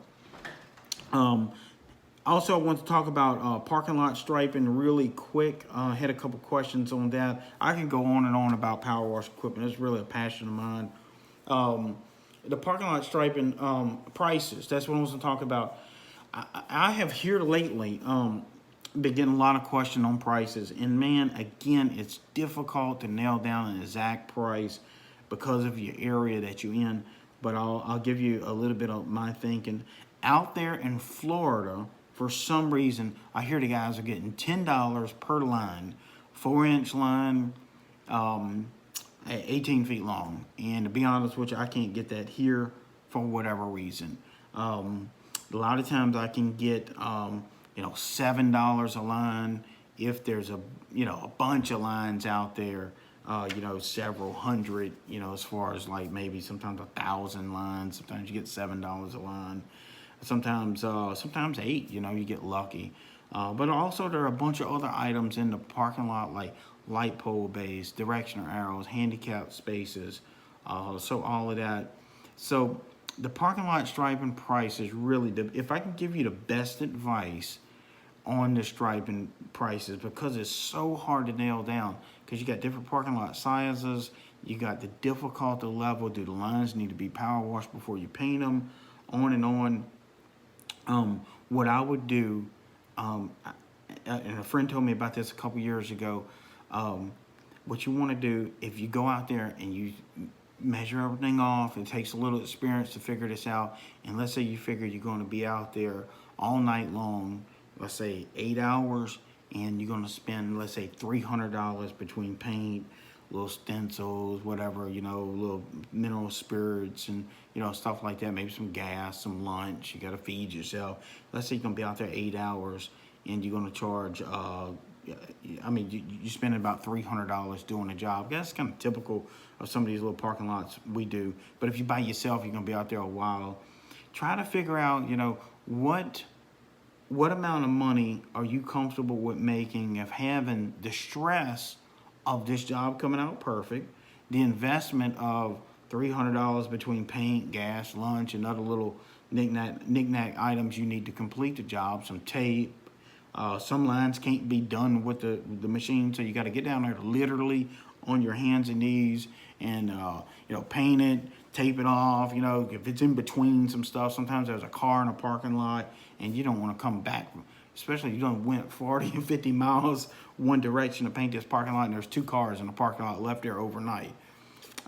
also I want to talk about parking lot striping really quick. I had a couple questions on that. I can go on and on about power wash equipment. It's really a passion of mine. The parking lot striping prices, that's what I was going to talk about. I have here lately been getting a lot of questions on prices, and man, again, it's difficult to nail down an exact price because of your area that you're in. But I'll give you a little bit of my thinking. Out there in Florida, for some reason, I hear the guys are getting $10 per line, 4-inch line, 18 feet long. And to be honest with you, I can't get that here for whatever reason. A lot of times I can get, $7 a line if there's a bunch of lines out there. Several hundred, as far as like maybe sometimes 1,000 lines. Sometimes you get $7 a line. Sometimes 8, you get lucky. But also there are a bunch of other items in the parking lot, like light pole bays, directional arrows, handicap spaces. So all of that. So the parking lot striping price is really, if I can give you the best advice on the striping prices, because it's so hard to nail down, because you got different parking lot sizes, you got the difficulty level, do the lines need to be power washed before you paint them, on and on. What I would do, and a friend told me about this a couple years ago, what you want to do, if you go out there and you measure everything off, it takes a little experience to figure this out, and let's say you figure you're going to be out there all night long, let's say 8 hours, and you're going to spend, let's say, $300 between paint, little stencils, whatever, little mineral spirits and, stuff like that, maybe some gas, some lunch, you got to feed yourself. Let's say you're going to be out there 8 hours and you're going to charge, you're spending about $300 doing the job. That's kind of typical of some of these little parking lots we do. But if you're by yourself, you're going to be out there a while. Try to figure out, what amount of money are you comfortable with making, of having the stress of this job coming out perfect, the investment of $300 between paint, gas, lunch, and other little knick-knack items you need to complete the job, some tape. Some lines can't be done with the machine, so you got to get down there literally on your hands and knees and paint it, tape it off. If it's in between some stuff, sometimes there's a car in a parking lot and you don't want to come back, especially if you done went 40 and 50 miles one direction to paint this parking lot and there's 2 cars in the parking lot left there overnight.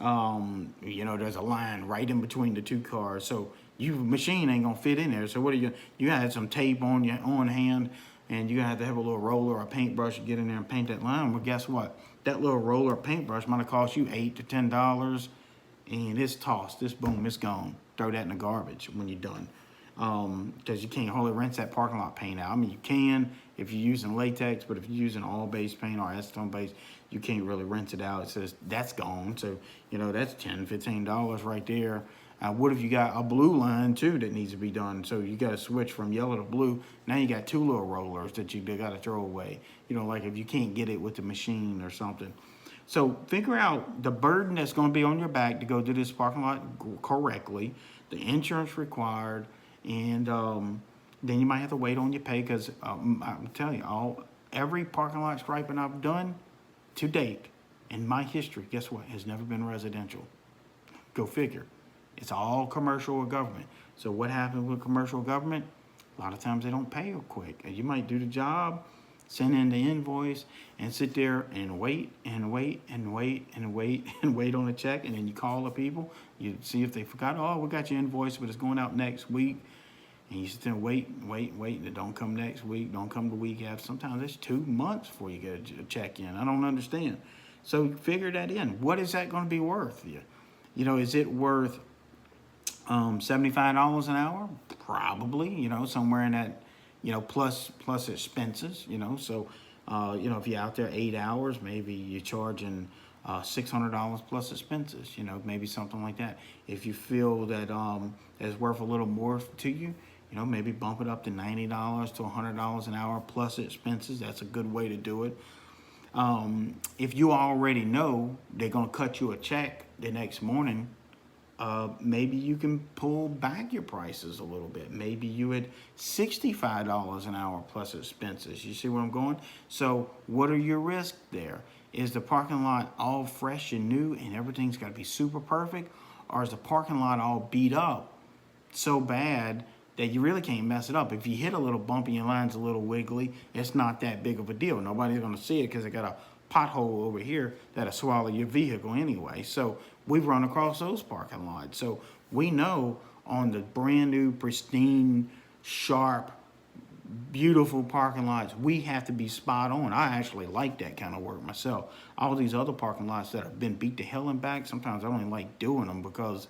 You know, there's a line right in between the two cars. So your machine ain't gonna fit in there. So what are you gotta have some tape on your on hand, and you have to have a little roller or a paintbrush to get in there and paint that line. Well, guess what? That little roller or paintbrush might have cost you $8 to $10, and it's tossed. This boom, it's gone. Throw that in the garbage when you're done. Because you can't hardly rinse that parking lot paint out. I mean, you can if you're using latex, but if you're using all-base paint or acetone base, you can't really rinse it out. It says that's gone. So, you know, that's $10, $15 right there. What if you got a blue line too that needs to be done? So you got to switch from yellow to blue. Now you got two little rollers that you got to throw away. You know, like if you can't get it with the machine or something. So figure out the burden that's going to be on your back to go do this parking lot correctly, the insurance required, and then you might have to wait on your pay because I'm telling you, every parking lot striping I've done to date in my history, guess what, has never been residential. Go figure. It's all commercial or government. So what happens with commercial government? A lot of times they don't pay you quick. You might do the job, send in the invoice, and sit there and wait and wait and wait and wait and wait on a check, and then you call the people, you see if they forgot, oh, we got your invoice, but it's going out next week. And you sit there and wait, and it don't come next week, don't come the week after. Sometimes it's 2 months before you get a check in. I don't understand. So figure that in. What is that going to be worth you? You know, is it worth $75 an hour? Probably, you know, somewhere in that, you know, plus expenses, you know. So, you know, if you're out there 8 hours, maybe you're charging $600 plus expenses, you know, maybe something like that. If you feel that it's worth a little more to you, you know, maybe bump it up to $90 to $100 an hour plus expenses. That's a good way to do it. If you already know they're going to cut you a check the next morning, maybe you can pull back your prices a little bit. Maybe you at $65 an hour plus expenses. You see where I'm going? So what are your risks there? Is the parking lot all fresh and new and everything's got to be super perfect? Or is the parking lot all beat up so bad that you really can't mess it up? If you hit a little bump and your line's a little wiggly, it's not that big of a deal. Nobody's going to see it because they got a pothole over here that'll swallow your vehicle anyway. So we've run across those parking lots. So we know on the brand new, pristine, sharp, beautiful parking lots, we have to be spot on. I actually like that kind of work myself. All these other parking lots that have been beat to hell and back, sometimes I don't even like doing them because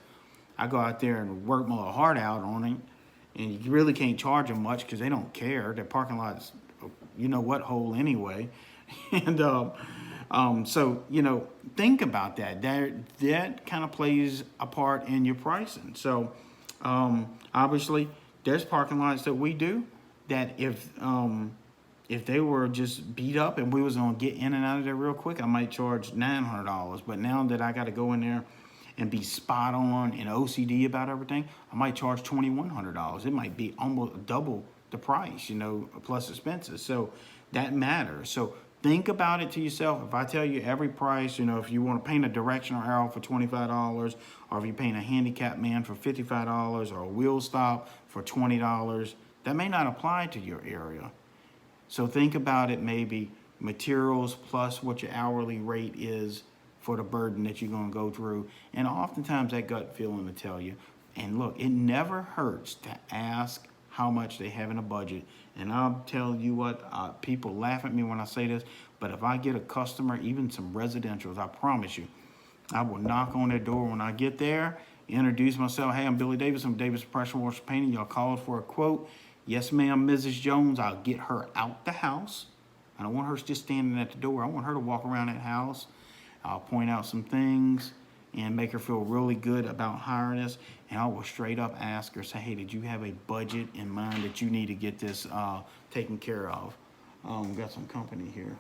I go out there and work my little heart out on it, and you really can't charge them much because they don't care. Their parking lot's, you know what, hole anyway. And so, you know, think about that. That kind of plays a part in your pricing. So obviously there's parking lots that we do that if they were just beat up and we was gonna get in and out of there real quick, I might charge $900. But now that I got to go in there and be spot on and OCD about everything, I might charge $2,100. It might be almost double the price, you know, plus expenses. So that matters. So think about it to yourself. If I tell you every price, you know, if you want to paint a directional arrow for $25, or if you paint a handicap man for $55, or a wheel stop for $20, that may not apply to your area. So think about it, maybe materials plus what your hourly rate is for the burden that you're going to go through. And oftentimes that gut feeling to tell you. And look, it never hurts to ask how much they have in a budget. And I'll tell you what, people laugh at me when I say this, but if I get a customer, even some residentials, I promise you, I will knock on their door when I get there, introduce myself. Hey, I'm Billy Davis. I'm Davis Pressure Washer Painting. Y'all called for a quote. Yes, ma'am, Mrs. Jones. I'll get her out the house. I don't want her just standing at the door. I want her to walk around that house. I'll point out some things and make her feel really good about hiring us. And I will straight up ask her, say, hey, did you have a budget in mind that you need to get this taken care of? Got some company here.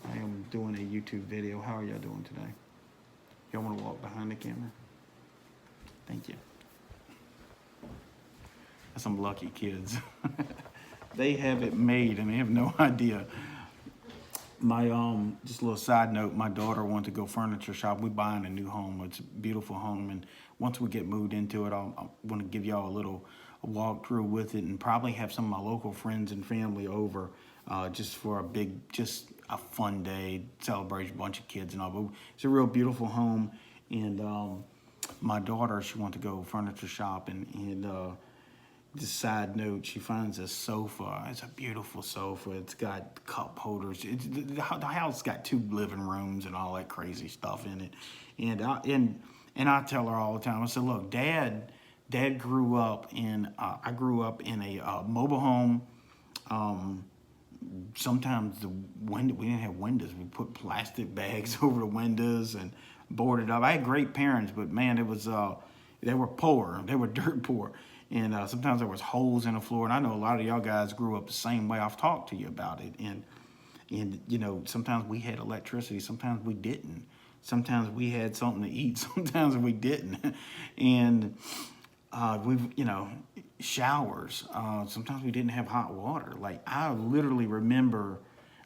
I am doing a YouTube video. How are y'all doing today? Y'all want to walk behind the camera? Thank you. That's some lucky kids. They have it made and they have no idea. My just a little side note, my daughter wanted to go furniture shop. We're buying a new home. It's a beautiful home, and once we get moved into it, I want to give y'all a little walkthrough with it, and probably have some of my local friends and family over just for a fun day, celebration, bunch of kids and all. But it's a real beautiful home, And my daughter, she wanted to go furniture shopping, and just side note, she finds a sofa. It's a beautiful sofa. It's got cup holders. The house got 2 living rooms and all that crazy stuff in it. And I tell her all the time. I said, look, Dad grew up in. I grew up in a mobile home. Sometimes we didn't have windows. We put plastic bags over the windows and boarded up. I had great parents, but man, it was they were poor. They were dirt poor, and sometimes there was holes in the floor. And I know a lot of y'all guys grew up the same way. I've talked to you about it, and you know, sometimes we had electricity, sometimes we didn't. Sometimes we had something to eat, sometimes we didn't, and you know, showers. Sometimes we didn't have hot water. Like, I literally remember,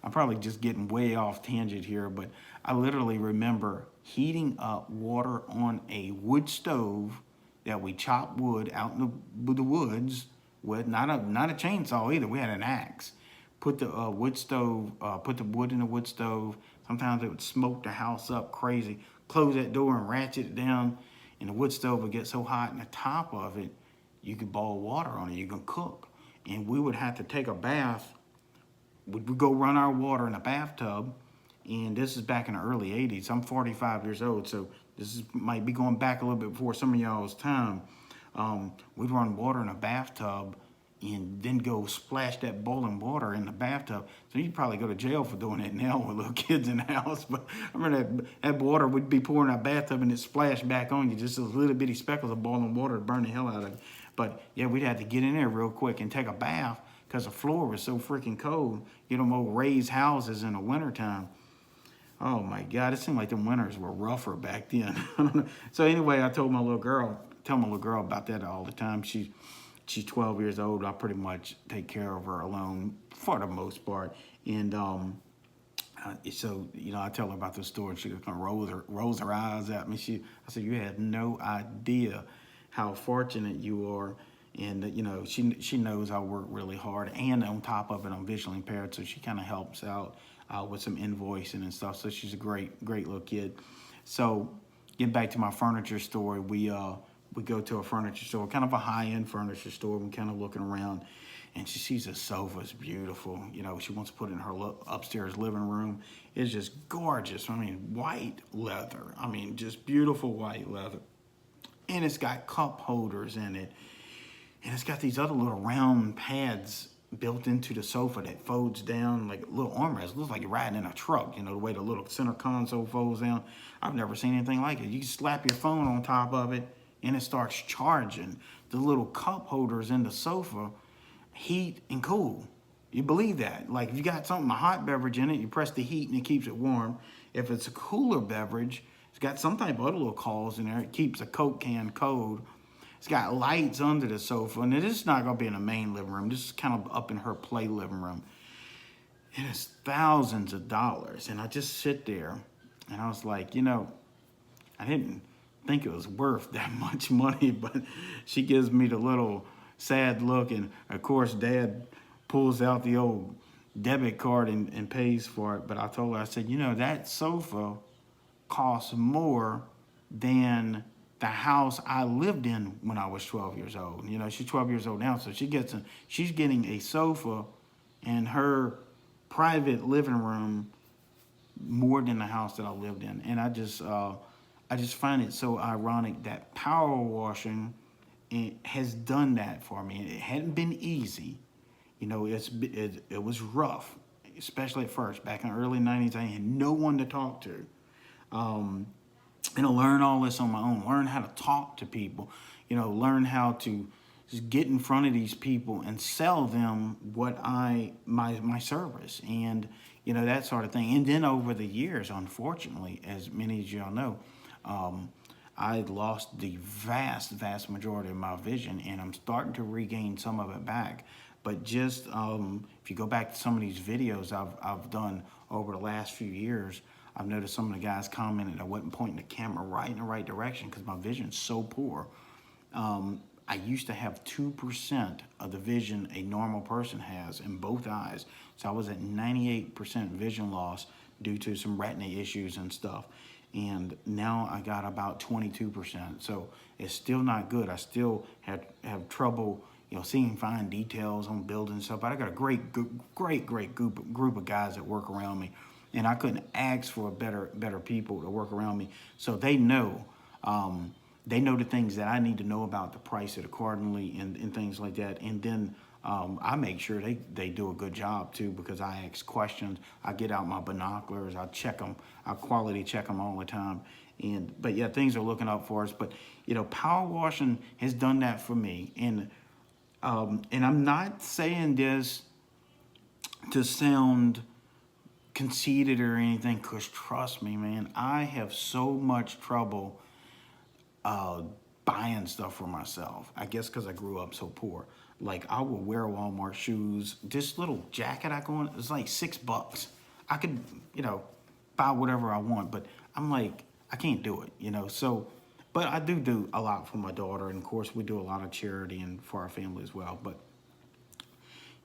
I'm probably just getting way off tangent here, but I literally remember heating up water on a wood stove that we chopped wood out in the woods with, not a chainsaw either. We had an axe. Put the wood stove, put the wood in the wood stove. Sometimes it would smoke the house up crazy. Close that door and ratchet it down, and the wood stove would get so hot, and the top of it, you could boil water on it. You can cook, and we would have to take a bath. We'd go run our water in a bathtub, and this is back in the early '80s. I'm 45 years old, so might be going back a little bit before some of y'all's time. We'd run water in a bathtub and then go splash that boiling water in the bathtub. So you'd probably go to jail for doing that now with little kids in the house. But I remember that water would be pouring in a bathtub and it splashed back on you, just those little bitty speckles of boiling water to burn the hell out of it. But yeah, we'd have to get in there real quick and take a bath because the floor was so freaking cold. You know, old raised houses in the wintertime. Oh my God, it seemed like the winters were rougher back then. I don't know. So anyway, I told my little girl, tell my little girl about that all the time. She's 12 years old. I pretty much take care of her alone for the most part. And so, you know, I tell her about the story, and she kind of rolls her eyes at me. I said, you have no idea how fortunate you are. And, you know, she knows I work really hard. And on top of it, I'm visually impaired, so she kind of helps out with some invoicing and stuff. So she's a great little kid. So get back to my furniture story. We go to a furniture store, kind of a high-end furniture store. We're kind of looking around, and she sees a sofa. It's beautiful. You know, she wants to put it in her upstairs living room. It's just gorgeous. I mean, white leather. I mean, just beautiful white leather. And it's got cup holders in it. And it's got these other little round pads built into the sofa that folds down like a little armrest. It looks like you're riding in a truck, you know, the way the little center console folds down. I've never seen anything like it. You can slap your phone on top of it, and it starts charging. The little cup holders in the sofa heat and cool. You believe that? Like, if you got something, a hot beverage in it, you press the heat and it keeps it warm. If it's a cooler beverage, it's got some type of other little coils in there. It keeps a Coke can cold. It's got lights under the sofa, and this is not going to be in the main living room. This is kind of up in her play living room. And it's thousands of dollars. And I just sit there, and I was like, you know, I didn't think it was worth that much money, but she gives me the little sad look, and of course Dad pulls out the old debit card and pays for it. But I told her, I said, you know, that sofa costs more than the house I lived in when I was 12 years old. You know, she's 12 years old now, so she's getting a sofa in her private living room more than the house that I lived in. And I just find it so ironic that power washing has done that for me. It hadn't been easy. You know, it was rough, especially at first. Back in the early 90s, I had no one to talk to. And I learned all this on my own. Learn how to talk to people. You know, learn how to just get in front of these people and sell them what my service, and you know, that sort of thing. And then over the years, unfortunately, as many as y'all know, I lost the vast majority of my vision, and I'm starting to regain some of it back. But just if you go back to some of these videos I've done over the last few years, I've noticed some of the guys commented I wasn't pointing the camera right in the right direction because my vision's so poor. I used to have 2% of the vision a normal person has in both eyes. So I was at 98% vision loss due to some retina issues and stuff. and now I got about 22%. So it's still not good. I still have trouble, seeing fine details on building stuff. But I got a great group of guys that work around me, and I couldn't ask for a better people to work around me. So they know. They know the things that I need to know about, the price it accordingly, and things like that. And then I make sure they do a good job too, because I ask questions. I get out my binoculars. I check them. I quality check them all the time. But yeah, things are looking up for us. But power washing has done that for me. And I'm not saying this to sound conceited or anything, because trust me, man, I have so much trouble buying stuff for myself. I guess because I grew up so poor. Like, I will wear Walmart shoes. This little jacket I go on, it's like $6. I could, buy whatever I want, but I'm like, I can't do it, So, but I do a lot for my daughter, and of course we do a lot of charity and for our family as well. But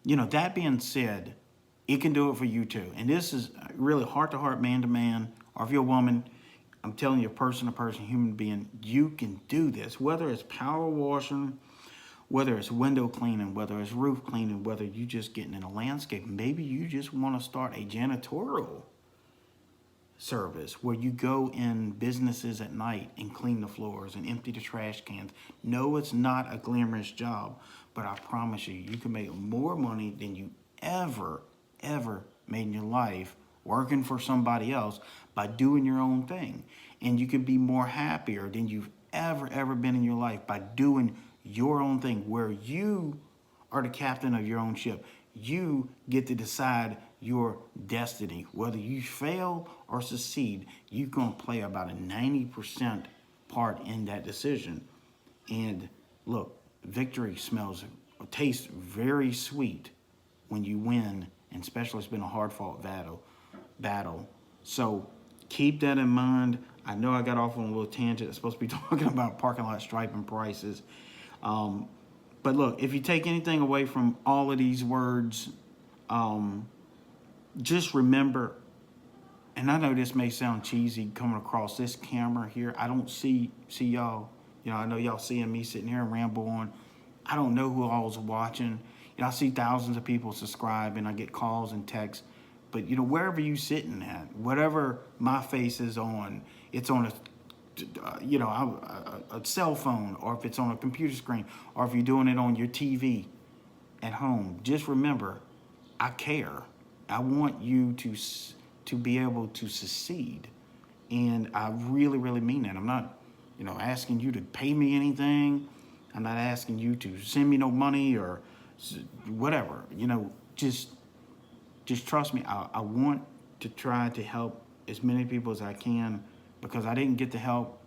that being said, it can do it for you too. And this is really heart to heart, man to man, or if you're a woman, I'm telling you, person to person, human being, you can do this. Whether it's power washing, whether it's window cleaning, whether it's roof cleaning, whether you just getting in a landscape, maybe you just want to start a janitorial service where you go in businesses at night and clean the floors and empty the trash cans. No, it's not a glamorous job, but I promise you, you can make more money than you ever made in your life working for somebody else by doing your own thing. And you can be more happier than you've ever been in your life by doing your own thing, where you are the captain of your own ship. You get to decide your destiny. Whether you fail or succeed, you're going to play about a 90% part in that decision. And look, victory tastes very sweet when you win, and especially it's been a hard-fought battle. So keep that in mind. I know I got off on a little tangent. It's supposed to be talking about parking lot striping prices. But look, if you take anything away from all of these words, just remember, and I know this may sound cheesy coming across this camera here. I don't see y'all. I know y'all seeing me sitting here and ramble on. I don't know who all's watching. I see thousands of people subscribe, and I get calls and texts. But, wherever you sitting at, whatever my face is on, it's on a cell phone, or if it's on a computer screen, or if you're doing it on your TV at home, just remember, I care. I want you to be able to succeed. And I really mean that. I'm not, asking you to pay me anything. I'm not asking you to send me no money or whatever. Just trust me. I want to try to help as many people as I can, because I didn't get the help.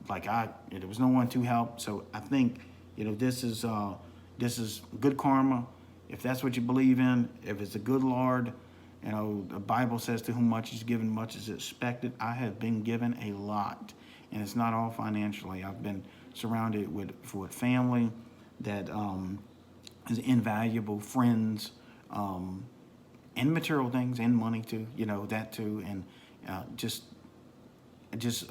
There was no one to help. So I think, this is good karma. If that's what you believe in, if it's a good Lord, the Bible says, to whom much is given, much is expected. I have been given a lot, and it's not all financially. I've been surrounded with family that is invaluable, friends, and material things, and money too, that too. And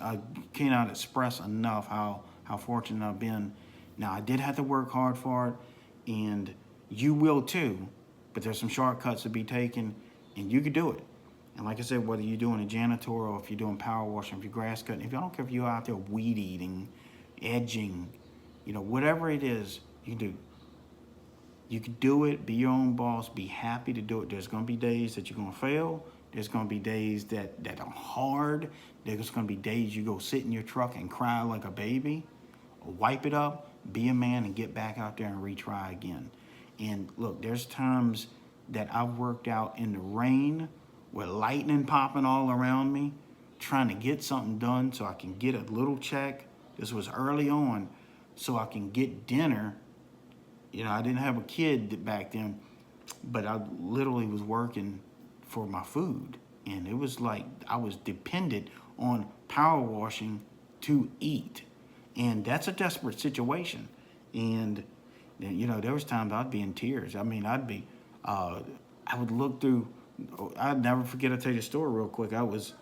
I cannot express enough how fortunate I've been. Now, I did have to work hard for it, and you will too, but there's some shortcuts to be taken, and you can do it. And like I said, whether you're doing a janitor, or if you're doing power washing, if you're grass cutting, if I don't care if you're out there weed eating, edging, whatever it is you do, you can do it. Be your own boss. Be happy to do it. There's going to be days that you're going to fail. There's going to be days that are hard. There's going to be days you go sit in your truck and cry like a baby, or wipe it up, be a man, and get back out there and retry again. And look, there's times that I've worked out in the rain with lightning popping all around me, trying to get something done so I can get a little check. This was early on, so I can get dinner. I didn't have a kid back then, but I literally was working for my food. And it was like I was dependent on power washing to eat. And that's a desperate situation. And, there was times I'd be in tears. I mean, I would look through, I'd never forget, I'll tell you a story real quick. I was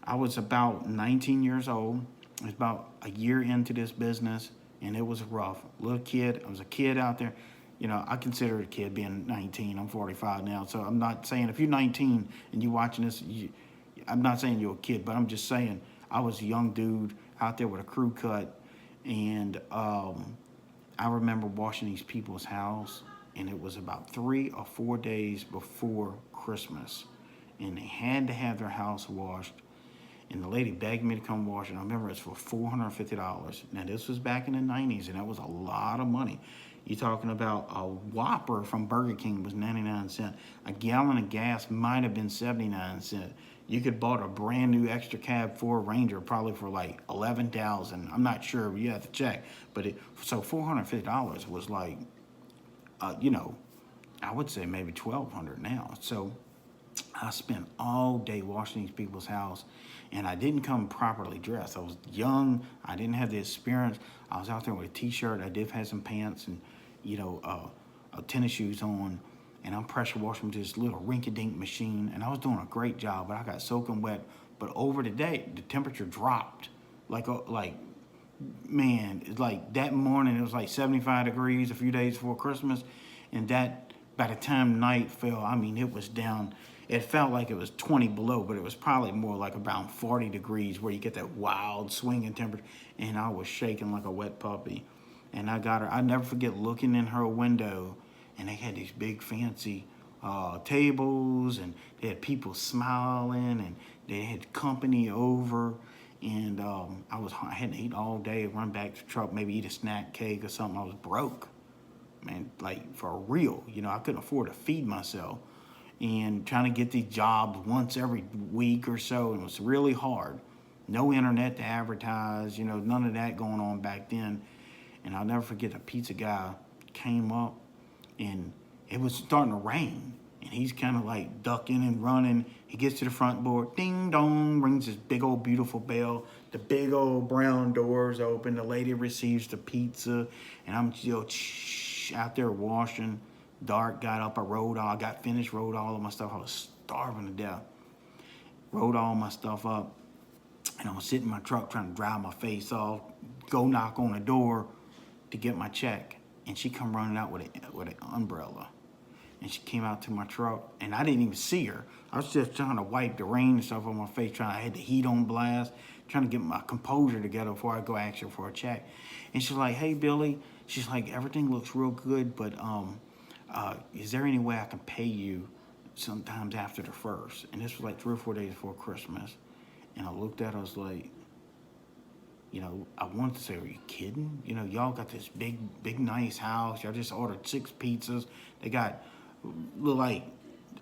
I was about 19 years old. I was about a year into this business, and it was rough. Little kid, I was a kid out there. You know, I consider a kid being 19. I'm 45 now, so I'm not saying if you're 19 and you're watching this, I'm not saying you're a kid, but I'm just saying I was a young dude out there with a crew cut, and I remember washing these people's house, and it was about 3 or 4 days before Christmas, and they had to have their house washed. And the lady begged me to come wash it. I remember it's for $450. Now this was back in the '90s, and that was a lot of money. You're talking about a Whopper from Burger King was 99 cents. A gallon of gas might have been 79 cents. You could bought a brand new extra cab Ford Ranger probably for like 11,000. I'm not sure, but you have to check. But so $450 was like, you know, I would say maybe 1,200 now. So I spent all day washing these people's house, and I didn't come properly dressed. I was young. I didn't have the experience. I was out there with a T-shirt. I did have some pants and, you know, tennis shoes on, and I'm pressure washing with this little rinky-dink machine, and I was doing a great job, but I got soaking wet. But over the day, the temperature dropped. Like man, it's like that morning it was like 75 degrees a few days before Christmas, and that by the time night fell, I mean, it was down. It felt like it was 20 below, but it was probably more like around 40 degrees where you get that wild swing in temperature. And I was shaking like a wet puppy. And I got her, I never forget looking in her window, and they had these big fancy tables, and they had people smiling, and they had company over. And I hadn't eaten all day, run back to the truck, maybe eat a snack cake or something. I was broke, man, like for real. You know, I couldn't afford to feed myself, and trying to get these jobs once every week or so, and it was really hard. No internet to advertise, you know, none of that going on back then. And I'll never forget, a pizza guy came up, and it was starting to rain, and he's kind of like ducking and running. He gets to the front door, ding dong, rings this big old beautiful bell. The big old brown doors open. The lady receives the pizza, and I'm still out there washing. Dark, got up, I got finished, rode all of my stuff. I was starving to death. Rode all my stuff up, and I was sitting in my truck trying to dry my face off, go knock on the door to get my check. And she come running out with an umbrella. And she came out to my truck, and I didn't even see her. I was just trying to wipe the rain and stuff on my face, I had the heat on blast, trying to get my composure together before I go ask her for a check. And she's like, "Hey, Billy," she's like, "everything looks real good, but is there any way I can pay you sometimes after the 1st?" And this was like 3 or 4 days before Christmas. And I looked at her, I was like, you know, I wanted to say, "Are you kidding? You know, y'all got this big, nice house. Y'all just ordered 6 pizzas. They got like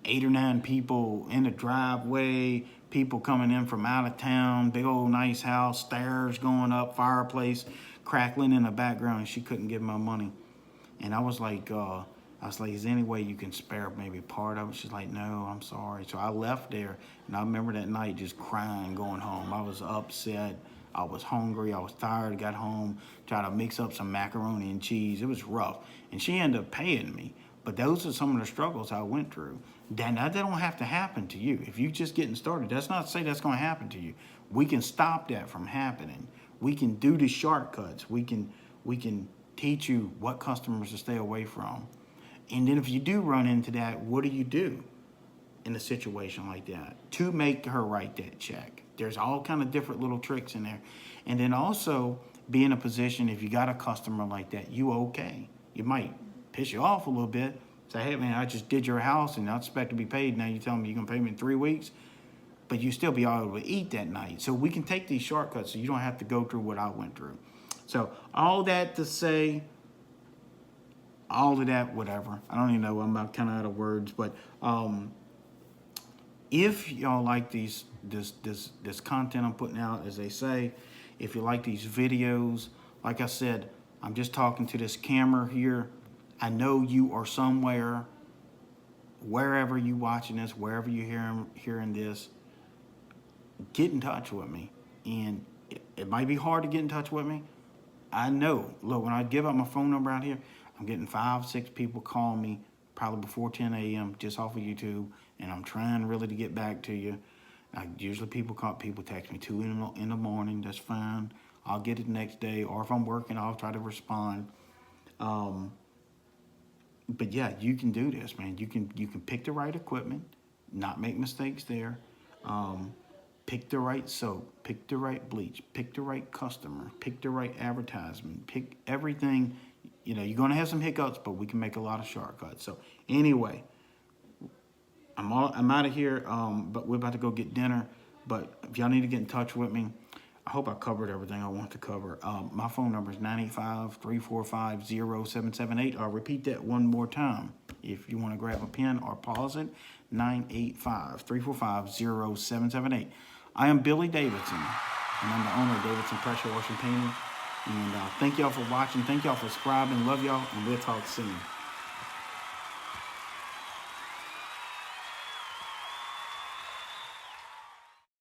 8 or 9 people in the driveway, people coming in from out of town, big old nice house, stairs going up, fireplace crackling in the background," and she couldn't give my money. And I was like, "Is there any way you can spare maybe part of it?" She's like, "No, I'm sorry." So I left there, and I remember that night just crying going home. I was upset. I was hungry. I was tired. Got home, tried to mix up some macaroni and cheese. It was rough. And she ended up paying me. But those are some of the struggles I went through. That don't have to happen to you. If you're just getting started, that's not to say that's going to happen to you. We can stop that from happening. We can do the shortcuts. We can teach you what customers to stay away from. And then if you do run into that, what do you do in a situation like that to make her write that check? There's all kind of different little tricks in there. And then also be in a position, if you got a customer like that, you okay. You might piss you off a little bit. Say, "Hey, man, I just did your house and I expect to be paid. Now you telling me you're going to pay me in 3 weeks?" But you still be able to eat that night. So we can take these shortcuts so you don't have to go through what I went through. So all that to say, all of that, whatever. I don't even know. I'm kind of out of words. But if y'all like this content I'm putting out, as they say, if you like these videos, like I said, I'm just talking to this camera here. I know you are somewhere, wherever you watching this, wherever you're hearing this, get in touch with me. And it might be hard to get in touch with me. I know. Look, when I give out my phone number out here, I'm getting 5, 6 people calling me probably before 10 a.m. just off of YouTube, and I'm trying really to get back to you. Usually people text me 2 in the morning. That's fine. I'll get it the next day, or if I'm working, I'll try to respond. But yeah, you can do this, man. You can pick the right equipment, not make mistakes there. Pick the right soap, pick the right bleach, pick the right customer, pick the right advertisement, pick everything. You're gonna have some hiccups, but we can make a lot of shortcuts. So anyway, I'm out of here. But we're about to go get dinner. But if y'all need to get in touch with me, I hope I covered everything I want to cover. My phone number is 985-345-0778. I'll repeat that one more time. If you want to grab a pen or pause it, 985-345-0778. I am Billy Davidson, and I'm the owner of Davidson Pressure Washing Painting. And thank y'all for watching. Thank y'all for subscribing. Love y'all, and we'll talk soon.